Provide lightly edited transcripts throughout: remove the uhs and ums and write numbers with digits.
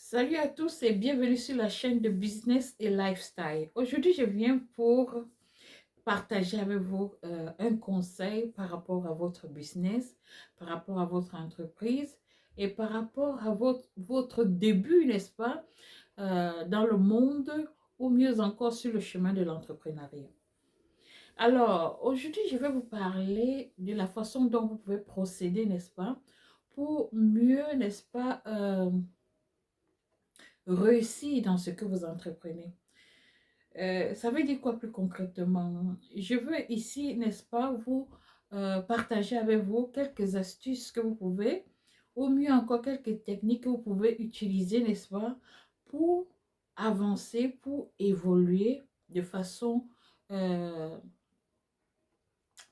Salut à tous et bienvenue sur la chaîne de Business et Lifestyle. Aujourd'hui, je viens pour partager avec vous un conseil par rapport à votre business, par rapport à votre entreprise et par rapport à votre début, n'est-ce pas, dans le monde ou mieux encore sur le chemin de l'entrepreneuriat. Alors, aujourd'hui, je vais vous parler de la façon dont vous pouvez procéder, n'est-ce pas, pour mieux, n'est-ce pas, réussir dans ce que vous entreprenez. Ça veut dire quoi plus concrètement? Je veux ici, n'est-ce pas, vous partager avec vous quelques astuces que vous pouvez, ou mieux encore quelques techniques que vous pouvez utiliser, n'est-ce pas, pour avancer, pour évoluer euh,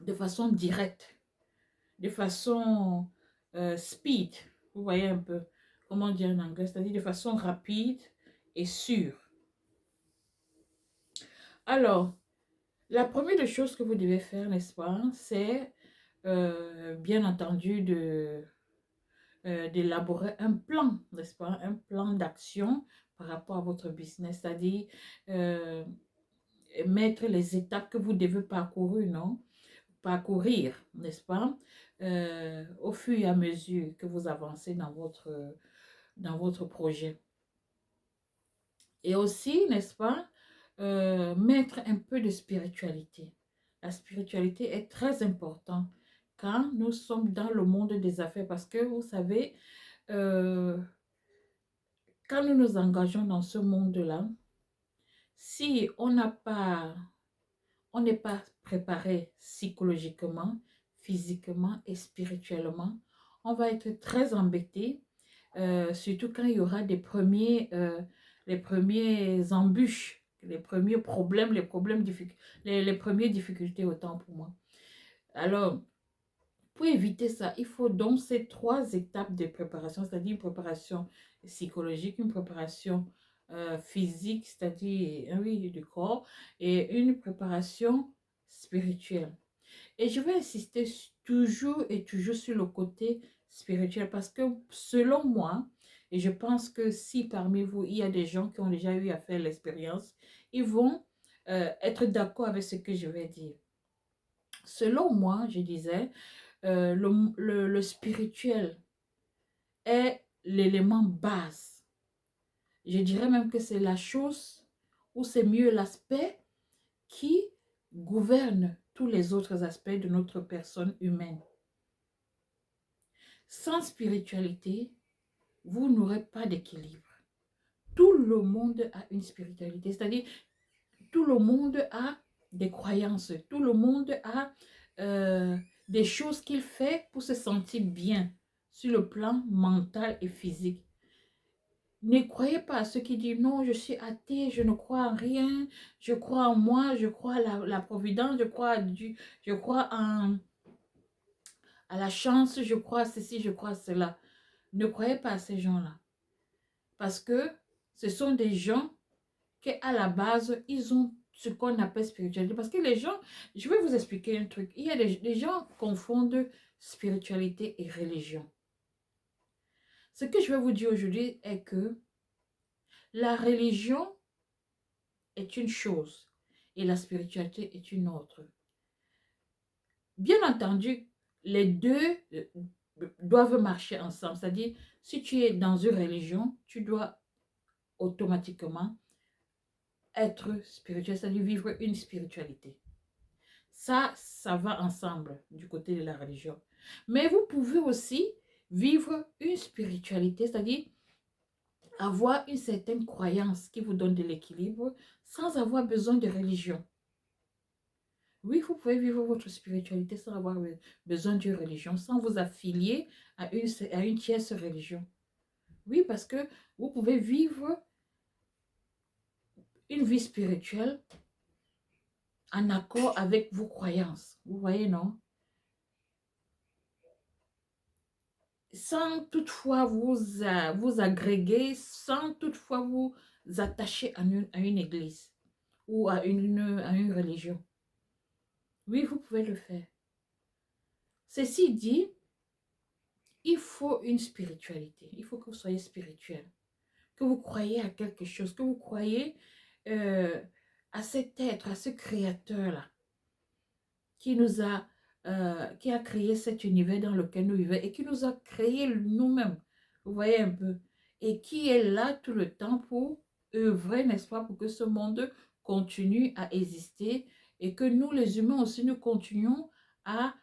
de façon directe, de façon speed. Vous voyez un peu comment dire en anglais, c'est-à-dire de façon rapide et sûre. Alors, la première des choses que vous devez faire, n'est-ce pas, c'est bien entendu d'élaborer un plan, n'est-ce pas, un plan d'action par rapport à votre business, c'est-à-dire euh, mettre les étapes que vous devez parcourir, non? Parcourir, n'est-ce pas, au fur et à mesure que vous avancez dans votre projet. Et aussi, n'est-ce pas, mettre un peu de spiritualité. La spiritualité est très importante quand nous sommes dans le monde des affaires parce que vous savez, euh, quand nous nous engageons dans ce monde-là, si on n'est pas préparé psychologiquement, physiquement et spirituellement, on va être très embêté, surtout quand il y aura les premiers embûches, les premiers problèmes, les premières difficultés autant pour moi. Alors, pour éviter ça, il faut donc ces trois étapes de préparation, c'est-à-dire une préparation psychologique, une préparation physique, c'est-à-dire oui, du corps, et une préparation spirituelle. Et je vais insister toujours et toujours sur le côté spirituel parce que selon moi, et je pense que si parmi vous, il y a des gens qui ont déjà eu à faire l'expérience, ils vont être d'accord avec ce que je vais dire. Selon moi, je disais, le spirituel est l'élément base. Je dirais même que c'est la chose, ou c'est mieux l'aspect qui gouverne tous les autres aspects de notre personne humaine. Sans spiritualité, vous n'aurez pas d'équilibre. Tout le monde a une spiritualité, c'est-à-dire tout le monde a des croyances, tout le monde a euh, des choses qu'il fait pour se sentir bien sur le plan mental et physique. Ne croyez pas à ceux qui disent non, je suis athée, je ne crois en rien, je crois en moi, je crois à la providence, je crois à Dieu, je crois à la chance, je crois à ceci, je crois à cela. Ne croyez pas à ces gens-là. Parce que ce sont des gens qui, à la base, ils ont ce qu'on appelle spiritualité. Parce que les gens, je vais vous expliquer un truc. Il y a des gens qui confondent spiritualité et religion. Ce que je vais vous dire aujourd'hui est que la religion est une chose et la spiritualité est une autre. Bien entendu, les deux doivent marcher ensemble. C'est-à-dire, si tu es dans une religion, tu dois automatiquement être spirituel, c'est-à-dire vivre une spiritualité. Ça va ensemble du côté de la religion. Mais vous pouvez aussi vivre une spiritualité, c'est-à-dire avoir une certaine croyance qui vous donne de l'équilibre sans avoir besoin de religion. Oui, vous pouvez vivre votre spiritualité sans avoir besoin d'une religion, sans vous affilier à une tierce religion. Oui, parce que vous pouvez vivre une vie spirituelle en accord avec vos croyances. Vous voyez, non? Sans toutefois vous agréger, sans toutefois vous attacher à une église ou à une religion. Oui, vous pouvez le faire. Ceci dit, il faut une spiritualité. Il faut que vous soyez spirituel que vous croyez à quelque chose, que vous croyez à cet être, à ce créateur-là, qui nous a, qui a créé cet univers dans lequel nous vivons et qui nous a créé nous-mêmes. Vous voyez un peu. Et qui est là tout le temps pour œuvrer, n'est-ce pas, pour que ce monde continue à exister et que nous, les humains aussi, nous continuons à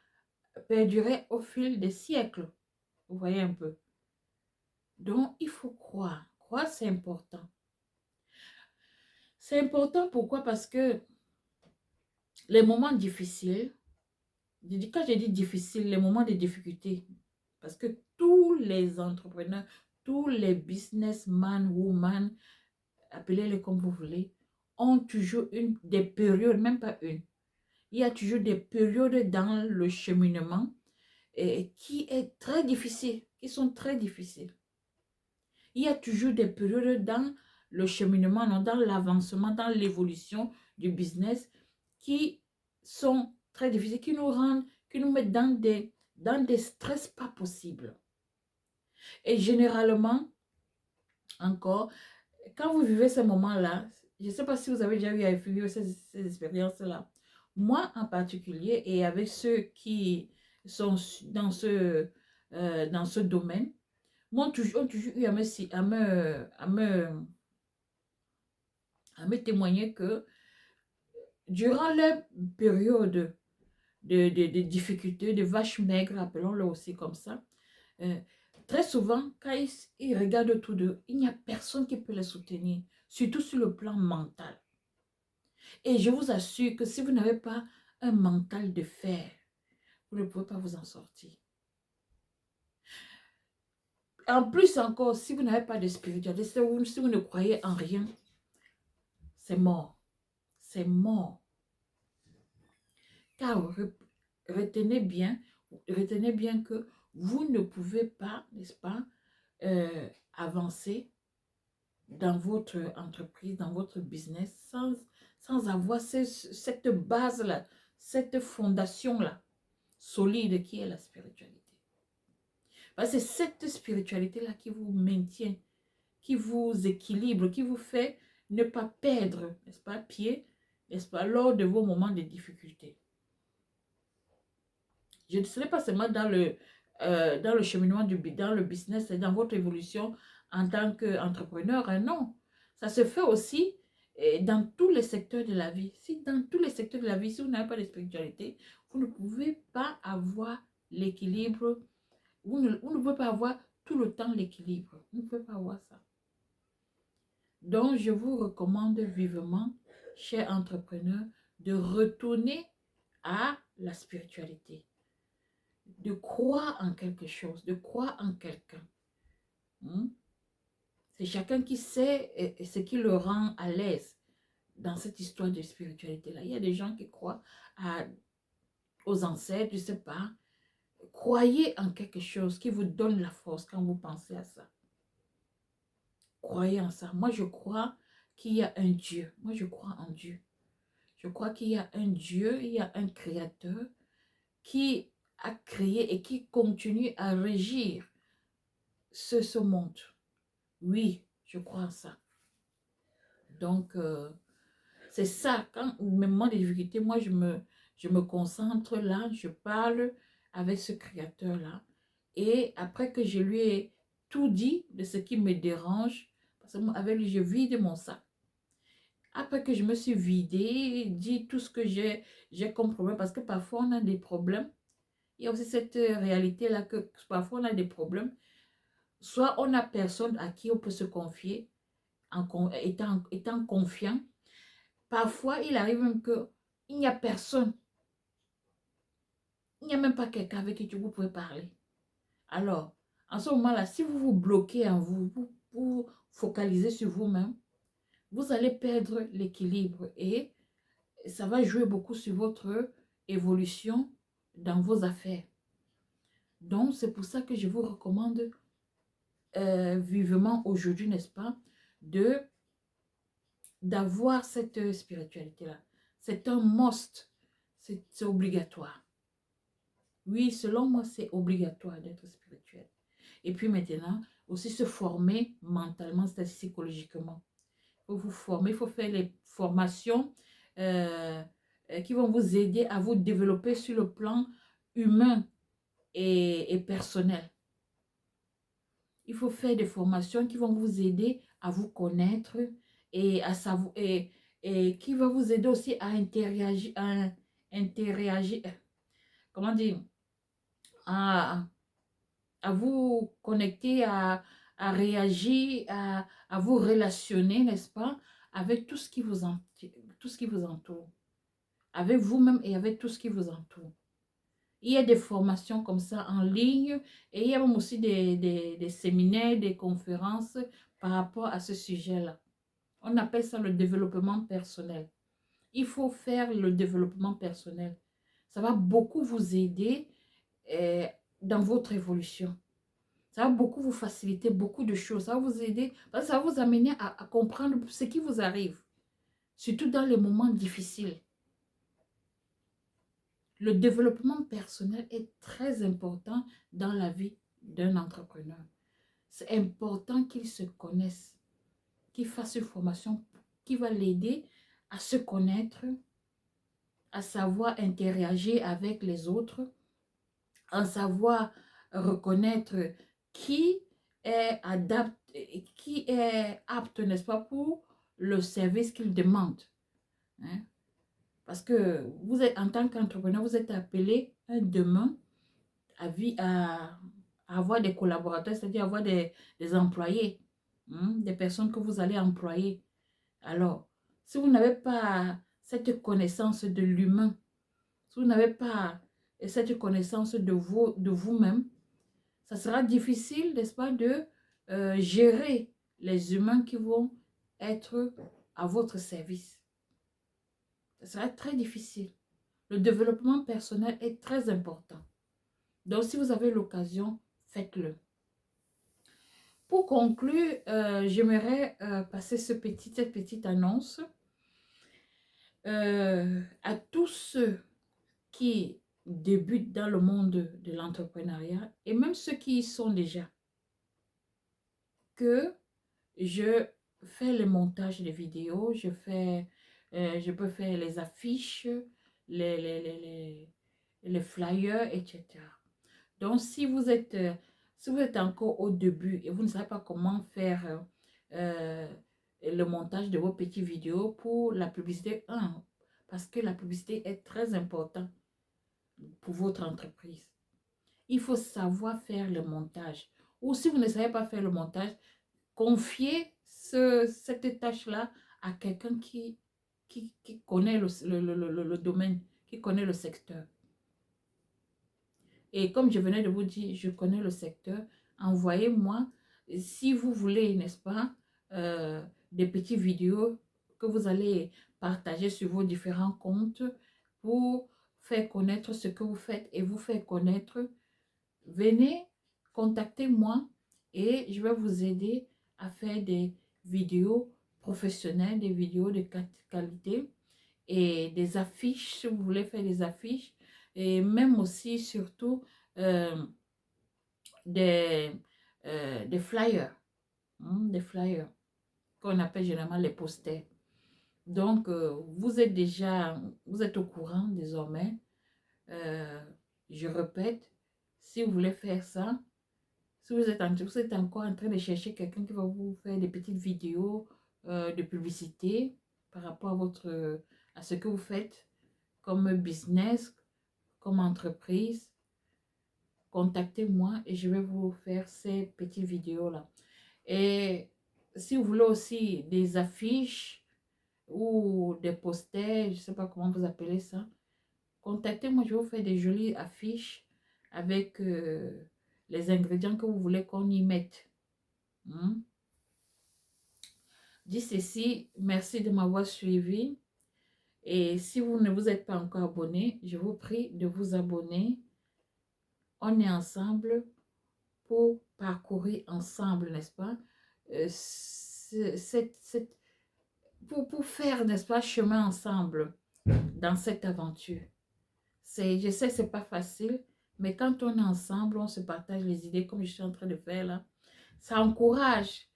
perdurer au fil des siècles. Vous voyez un peu. Donc, il faut croire. Croire, c'est important. C'est important pourquoi? Parce que les moments difficiles, quand je dis difficile, les moments de difficulté, parce que tous les entrepreneurs, tous les businessmen, women, appelez-les comme vous voulez, ont toujours des périodes, même pas une. Il y a toujours des périodes dans le cheminement qui est très difficile, qui sont très difficiles. Il y a toujours des périodes dans le cheminement, non, dans l'avancement, dans l'évolution du business qui sont très difficiles, qui nous mettent dans des stress pas possibles. Et généralement, encore, quand vous vivez ces moments-là, je ne sais pas si vous avez déjà eu à vivre ces expériences-là. Moi, en particulier, et avec ceux qui sont dans ce domaine, ont toujours eu à me témoigner que durant leur période de difficultés, de vaches maigres, appelons-le aussi comme ça, euh, très souvent, quand ils regardent autour d'eux, il n'y a personne qui peut les soutenir, surtout sur le plan mental. Et je vous assure que si vous n'avez pas un mental de fer, vous ne pouvez pas vous en sortir. En plus encore, si vous n'avez pas de spiritualité, si vous ne croyez en rien, c'est mort. C'est mort. Car retenez bien que vous ne pouvez pas, n'est-ce pas, avancer dans votre entreprise, dans votre business, sans avoir cette base-là, cette fondation-là, solide qui est la spiritualité. Parce que c'est cette spiritualité-là qui vous maintient, qui vous équilibre, qui vous fait ne pas perdre, n'est-ce pas, pied, n'est-ce pas, lors de vos moments de difficulté. Je ne serai pas seulement dans le cheminement dans le business et dans votre évolution en tant qu'entrepreneur, hein, non. Ça se fait aussi dans tous les secteurs de la vie. Si dans tous les secteurs de la vie, si vous n'avez pas de spiritualité, vous ne pouvez pas avoir l'équilibre, vous ne pouvez pas avoir tout le temps l'équilibre. Vous ne pouvez pas avoir ça. Donc, je vous recommande vivement, chers entrepreneurs, de retourner à la spiritualité. De croire en quelque chose, de croire en quelqu'un. C'est chacun qui sait ce qui le rend à l'aise dans cette histoire de spiritualité-là. Il y a des gens qui croient aux ancêtres, je ne sais pas. Croyez en quelque chose qui vous donne la force quand vous pensez à ça. Croyez en ça. Moi, je crois qu'il y a un Dieu. Moi, je crois en Dieu. Je crois qu'il y a un Dieu, il y a un créateur qui a créé et qui continue à régir ce monde. Oui, je crois en ça. Donc, c'est ça. Quand au moment des difficultés, moi, je me concentre là, je parle avec ce créateur-là. Et après que je lui ai tout dit de ce qui me dérange, parce qu'avec lui, je vide mon sac. Après que je me suis vidée, dit tout ce que j'ai comme problème, parce que parfois on a des problèmes. Il y a aussi cette réalité-là que parfois on a des problèmes. Soit on n'a personne à qui on peut se confier, étant confiant. Parfois, il arrive même qu'il n'y a personne. Il n'y a même pas quelqu'un avec qui vous pouvez parler. Alors, en ce moment-là, si vous vous bloquez en vous, vous focalisez sur vous-même, vous allez perdre l'équilibre et ça va jouer beaucoup sur votre évolution dans vos affaires. Donc, c'est pour ça que je vous recommande vivement aujourd'hui, n'est-ce pas, d'avoir cette spiritualité-là. C'est un must, c'est obligatoire. Oui, selon moi, c'est obligatoire d'être spirituel. Et puis maintenant, aussi se former mentalement, c'est-à-dire psychologiquement. Il faut vous former, il faut faire les formations euh, qui vont vous aider à vous développer sur le plan humain et personnel. Il faut faire des formations qui vont vous aider à vous connaître et à savoir et qui va vous aider aussi à interagir, comment dire, à, à vous connecter, à réagir, à vous relationner, n'est-ce pas, avec tout ce qui vous entoure, avec vous-même et avec tout ce qui vous entoure. Il y a des formations comme ça en ligne et il y a même aussi des séminaires, des conférences par rapport à ce sujet-là. On appelle ça le développement personnel. Il faut faire le développement personnel. Ça va beaucoup vous aider euh, dans votre évolution. Ça va beaucoup vous faciliter beaucoup de choses. Ça va vous aider, ça va vous amener à comprendre ce qui vous arrive, surtout dans les moments difficiles. Le développement personnel est très important dans la vie d'un entrepreneur. C'est important qu'il se connaisse, qu'il fasse une formation qui va l'aider à se connaître, à savoir interagir avec les autres, à savoir reconnaître qui qui est apte, n'est-ce pas, pour le service qu'il demande. Hein? Parce que vous êtes, en tant qu'entrepreneur, vous êtes appelé un demain à avoir des collaborateurs, c'est-à-dire avoir des employés, hein, des personnes que vous allez employer. Alors, si vous n'avez pas cette connaissance de l'humain, si vous n'avez pas cette connaissance de vous-même, ça sera difficile, n'est-ce pas, de gérer les humains qui vont être à votre service. Ça sera très difficile. Le développement personnel est très important. Donc, si vous avez l'occasion, faites-le. Pour conclure, j'aimerais passer cette petite annonce à tous ceux qui débutent dans le monde de l'entrepreneuriat et même ceux qui y sont déjà, que je fais le montage des vidéos, je peux faire les affiches, les flyers, etc. Donc, si vous êtes encore au début et vous ne savez pas comment faire le montage de vos petites vidéos pour la publicité, parce que la publicité est très importante pour votre entreprise. Il faut savoir faire le montage. Ou si vous ne savez pas faire le montage, confiez cette tâche-là à quelqu'un qui connaît le domaine, qui connaît le secteur. Et comme je venais de vous dire, je connais le secteur. Envoyez-moi, si vous voulez, n'est-ce pas, des petites vidéos que vous allez partager sur vos différents comptes pour faire connaître ce que vous faites et vous faire connaître. Venez, contactez-moi et je vais vous aider à faire des vidéos professionnelles, des vidéos de qualité et des affiches, si vous voulez faire des affiches, et même aussi, surtout, euh, des, des flyers, des flyers qu'on appelle généralement les posters. Donc, vous êtes au courant désormais. Je répète, si vous voulez faire ça, si vous êtes encore en train de chercher quelqu'un qui va vous faire des petites vidéos de publicité par rapport à ce que vous faites comme business, comme entreprise, contactez-moi et je vais vous faire ces petites vidéos-là. Et si vous voulez aussi des affiches ou des posters, je ne sais pas comment vous appelez ça, contactez-moi, je vais vous faire des jolies affiches avec les ingrédients que vous voulez qu'on y mette. Dis ceci, merci de m'avoir suivi. Et si vous ne vous êtes pas encore abonné, je vous prie de vous abonner. On est ensemble pour parcourir ensemble, n'est-ce pas, pour faire, n'est-ce pas, chemin ensemble dans cette aventure. Je sais que ce n'est pas facile, mais quand on est ensemble, on se partage les idées comme je suis en train de faire là. ça encourage,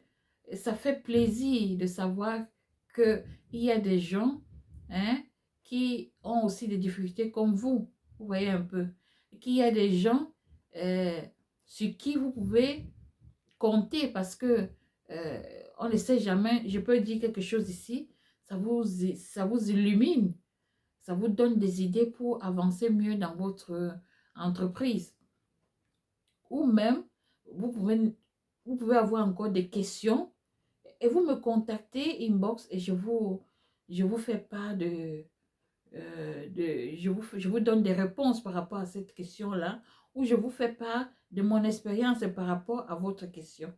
et ça fait plaisir de savoir qu'il y a des gens, hein, qui ont aussi des difficultés comme vous voyez un peu, qu'il y a des gens euh, sur qui vous pouvez compter parce que on ne sait jamais, je peux dire quelque chose ici, ça vous illumine, ça vous donne des idées pour avancer mieux dans votre entreprise. Ou même, vous pouvez, vous pouvez avoir encore des questions et vous me contactez inbox et je vous fais part je vous donne des réponses par rapport à cette question-là ou je vous fais part de mon expérience par rapport à votre question.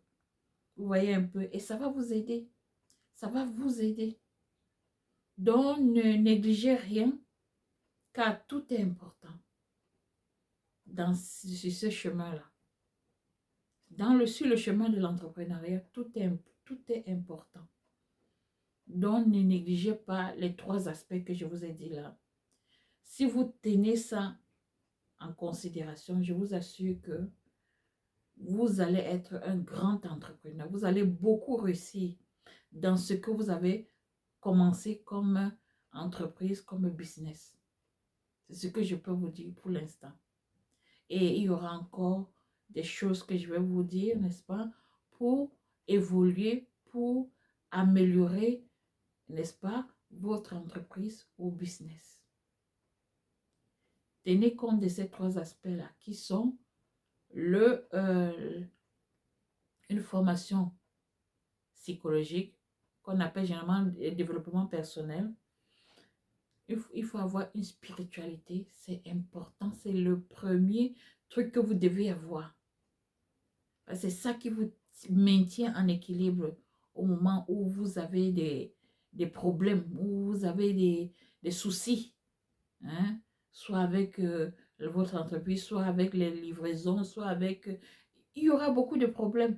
Vous voyez un peu et ça va vous aider. Ça va vous aider. Donc, ne négligez rien car tout est important sur ce chemin-là. Sur le chemin de l'entrepreneuriat, tout est important. Donc, ne négligez pas les 3 aspects que je vous ai dit là. Si vous tenez ça en considération, je vous assure que vous allez être un grand entrepreneur. Vous allez beaucoup réussir dans ce que vous avez commencé comme entreprise, comme business. C'est ce que je peux vous dire pour l'instant. Et il y aura encore des choses que je vais vous dire, n'est-ce pas, pour évoluer, pour améliorer, n'est-ce pas, votre entreprise ou business. Tenez compte de ces 3 aspects-là qui sont une formation psychologique qu'on appelle généralement le développement personnel. Il faut avoir une spiritualité, c'est important, c'est le premier truc que vous devez avoir. C'est ça qui vous maintient en équilibre au moment où vous avez des problèmes, où vous avez des soucis, hein? Soit avec votre entreprise, soit avec les livraisons, soit avec... il y aura beaucoup de problèmes.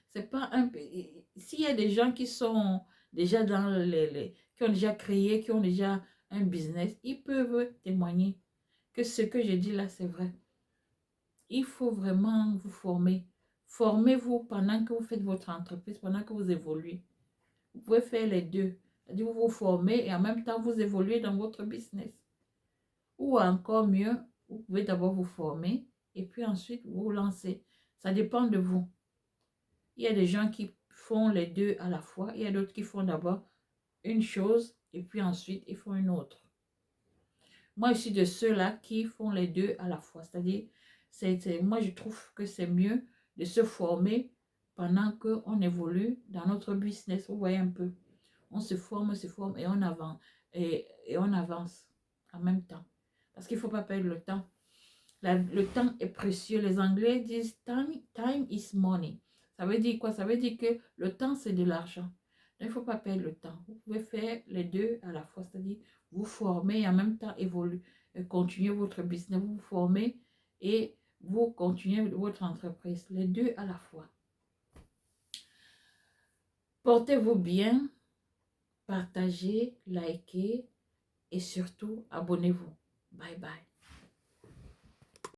C'est pas un... S'il y a des gens qui sont déjà dans qui ont déjà créé, qui ont déjà un business, ils peuvent témoigner que ce que je dis là, c'est vrai. Il faut vraiment vous former. Formez-vous pendant que vous faites votre entreprise, pendant que vous évoluez. Vous pouvez faire les deux. C'est-à-dire vous vous formez et en même temps vous évoluez dans votre business. Ou encore mieux, vous pouvez d'abord vous former et puis ensuite vous lancer. Ça dépend de vous. Il y a des gens qui font les deux à la fois. Il y a d'autres qui font d'abord une chose et puis ensuite ils font une autre. Moi, je suis de ceux-là qui font les deux à la fois. C'est-à-dire, moi, je trouve que c'est mieux de se former pendant qu'on évolue dans notre business. Vous voyez un peu. On se forme et on avance. Et on avance en même temps. Parce qu'il ne faut pas perdre le temps. Le temps est précieux. Les Anglais disent time is money. Ça veut dire quoi? Ça veut dire que le temps, c'est de l'argent. Il ne faut pas perdre le temps. Vous pouvez faire les deux à la fois. C'est-à-dire vous former et en même temps évoluer, continuer votre business. Vous formez et vous continuez votre entreprise. Les deux à la fois. Portez-vous bien. Partagez, likez et surtout abonnez-vous. Bye bye.